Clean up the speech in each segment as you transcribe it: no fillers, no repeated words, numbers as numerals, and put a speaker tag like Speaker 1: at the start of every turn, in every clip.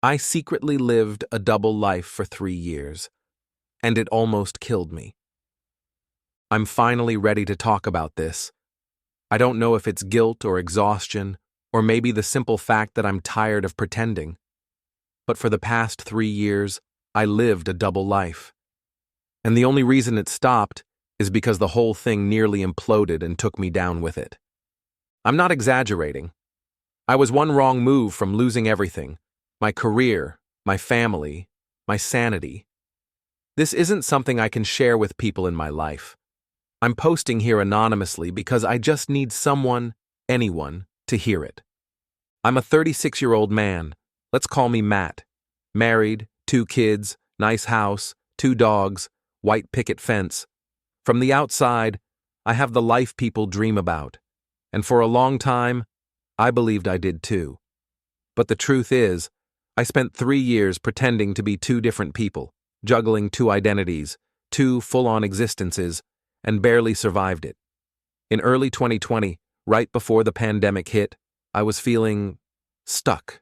Speaker 1: I secretly lived a double life for 3 years, and it almost killed me. I'm finally ready to talk about this. I don't know if it's guilt or exhaustion, or maybe the simple fact that I'm tired of pretending. But for the past 3 years, I lived a double life. And the only reason it stopped is because the whole thing nearly imploded and took me down with it. I'm not exaggerating. I was one wrong move from losing everything: my career, my family, my sanity. This isn't something I can share with people in my life. I'm posting here anonymously because I just need someone, anyone, to hear it. I'm a 36-year-old man. Let's call me Matt. Married, 2 kids, nice house, 2 dogs, white picket fence. From the outside, I have the life people dream about. And for a long time, I believed I did too. But the truth is, I spent 3 years pretending to be 2 different people, juggling 2 identities, 2 full-on existences, and barely survived it. In early 2020, right before the pandemic hit, I was feeling stuck.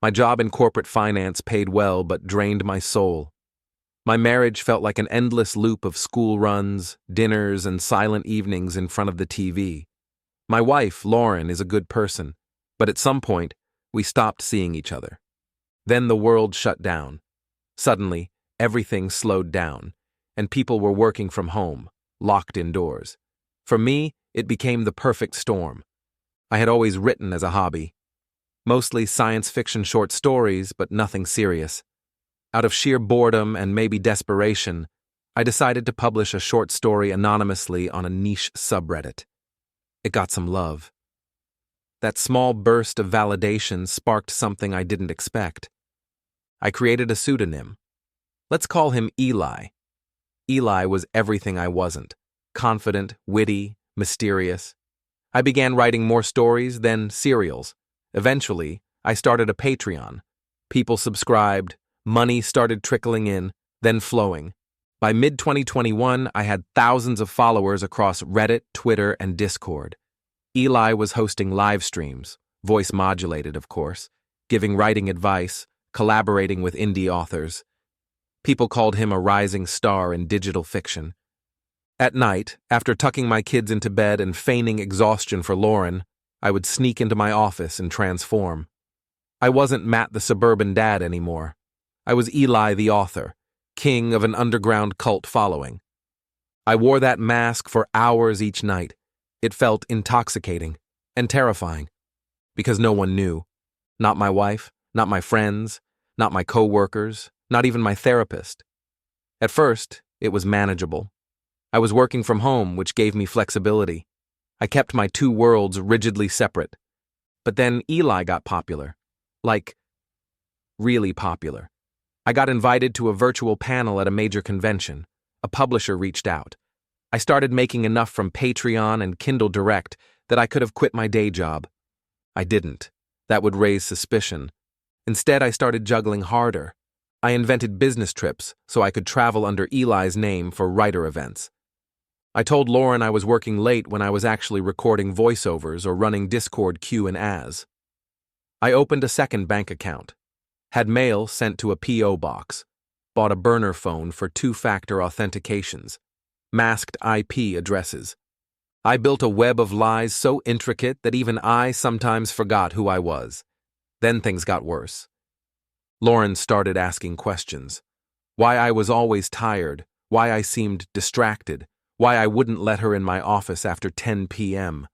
Speaker 1: My job in corporate finance paid well but drained my soul. My marriage felt like an endless loop of school runs, dinners, and silent evenings in front of the TV. My wife, Lauren, is a good person, but at some point, we stopped seeing each other. Then the world shut down. Suddenly, everything slowed down, and people were working from home, locked indoors. For me, it became the perfect storm. I had always written as a hobby. Mostly science fiction short stories, but nothing serious. Out of sheer boredom and maybe desperation, I decided to publish a short story anonymously on a niche subreddit. It got some love. That small burst of validation sparked something I didn't expect. I created a pseudonym. Let's call him Eli. Eli was everything I wasn't: confident, witty, mysterious. I began writing more stories, then serials. Eventually, I started a Patreon. People subscribed, money started trickling in, then flowing. By mid-2021, I had thousands of followers across Reddit, Twitter, and Discord. Eli was hosting live streams, voice modulated, of course, giving writing advice, collaborating with indie authors. People called him a rising star in digital fiction. At night, after tucking my kids into bed and feigning exhaustion for Lauren, I would sneak into my office and transform. I wasn't Matt the suburban dad anymore. I was Eli the author, king of an underground cult following. I wore that mask for hours each night. It felt intoxicating and terrifying, because no one knew. Not my wife, not my friends, not my co-workers, not even my therapist. At first, it was manageable. I was working from home, which gave me flexibility. I kept my 2 worlds rigidly separate. But then Eli got popular. Like, really popular. I got invited to a virtual panel at a major convention. A publisher reached out. I started making enough from Patreon and Kindle Direct that I could have quit my day job. I didn't. That would raise suspicion. Instead, I started juggling harder. I invented business trips so I could travel under Eli's name for writer events. I told Lauren I was working late when I was actually recording voiceovers or running Discord Q&As. I opened a second bank account, had mail sent to a P.O. box, bought a burner phone for 2-factor authentications, masked IP addresses. I built a web of lies so intricate that even I sometimes forgot who I was. Then things got worse. Lauren started asking questions. Why I was always tired, why I seemed distracted, why I wouldn't let her in my office after 10 p.m.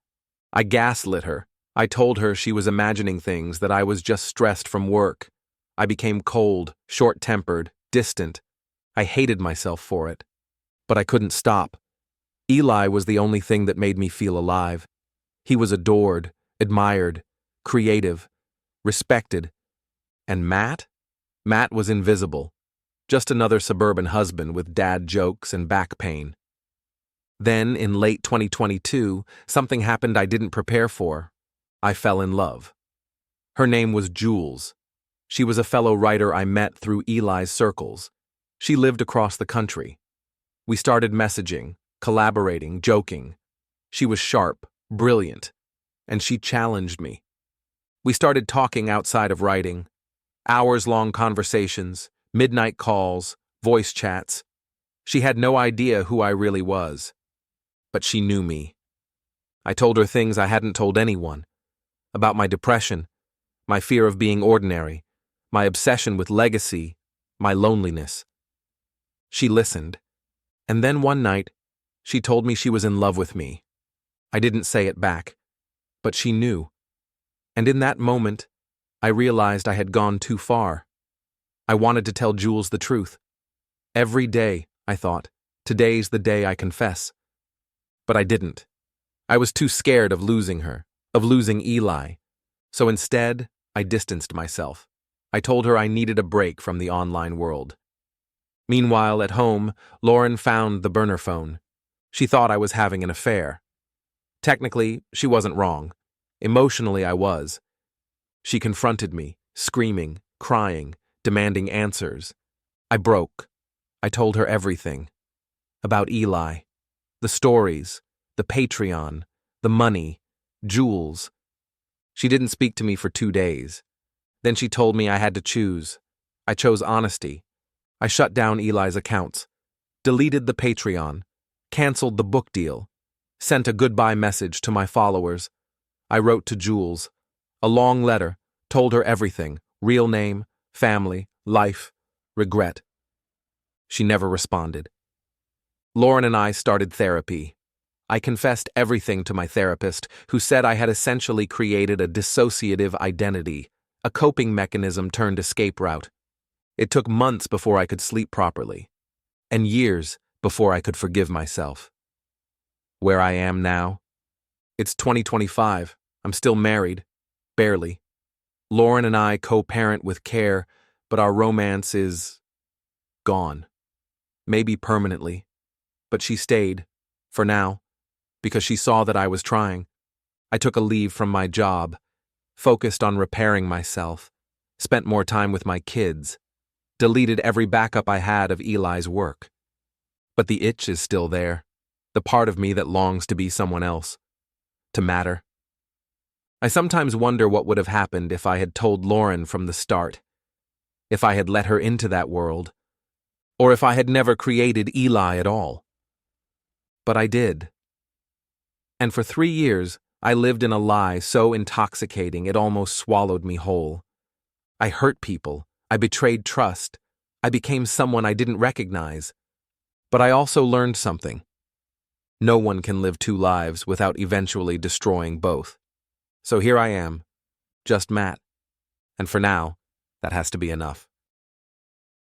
Speaker 1: I gaslit her. I told her she was imagining things, that I was just stressed from work. I became cold, short-tempered, distant. I hated myself for it. But I couldn't stop. Eli was the only thing that made me feel alive. He was adored, admired, creative, respected. And Matt? Matt was invisible. Just another suburban husband with dad jokes and back pain. Then, in late 2022, something happened I didn't prepare for. I fell in love. Her name was Jules. She was a fellow writer I met through Eli's circles. She lived across the country. We started messaging, collaborating, joking. She was sharp, brilliant, and she challenged me. We started talking outside of writing. Hours-long conversations, midnight calls, voice chats. She had no idea who I really was. But she knew me. I told her things I hadn't told anyone. About my depression, my fear of being ordinary, my obsession with legacy, my loneliness. She listened. And then one night, she told me she was in love with me. I didn't say it back, but she knew. And in that moment, I realized I had gone too far. I wanted to tell Jules the truth. Every day, I thought, today's the day I confess. But I didn't. I was too scared of losing her, of losing Eli. So instead, I distanced myself. I told her I needed a break from the online world. Meanwhile, at home, Lauren found the burner phone. She thought I was having an affair. Technically, she wasn't wrong. Emotionally, I was. She confronted me, screaming, crying, demanding answers. I broke. I told her everything. About Eli, the stories, the Patreon, the money, Jules. She didn't speak to me for 2 days. Then she told me I had to choose. I chose honesty. I shut down Eli's accounts, deleted the Patreon, canceled the book deal, sent a goodbye message to my followers. I wrote to Jules, a long letter, told her everything, real name, family, life, regret. She never responded. Lauren and I started therapy. I confessed everything to my therapist, who said I had essentially created a dissociative identity, a coping mechanism turned escape route. It took months before I could sleep properly, and years before I could forgive myself. Where I am now? It's 2025. I'm still married. Barely. Lauren and I co-parent with care, but our romance is gone. Maybe permanently. But she stayed, for now, because she saw that I was trying. I took a leave from my job, focused on repairing myself, spent more time with my kids, deleted every backup I had of Eli's work. But the itch is still there, the part of me that longs to be someone else, to matter. I sometimes wonder what would have happened if I had told Lauren from the start, if I had let her into that world, or if I had never created Eli at all. But I did. And for 3 years, I lived in a lie so intoxicating it almost swallowed me whole. I hurt people. I betrayed trust. I became someone I didn't recognize. But I also learned something. No one can live 2 lives without eventually destroying both. So here I am, just Matt. And for now, that has to be enough.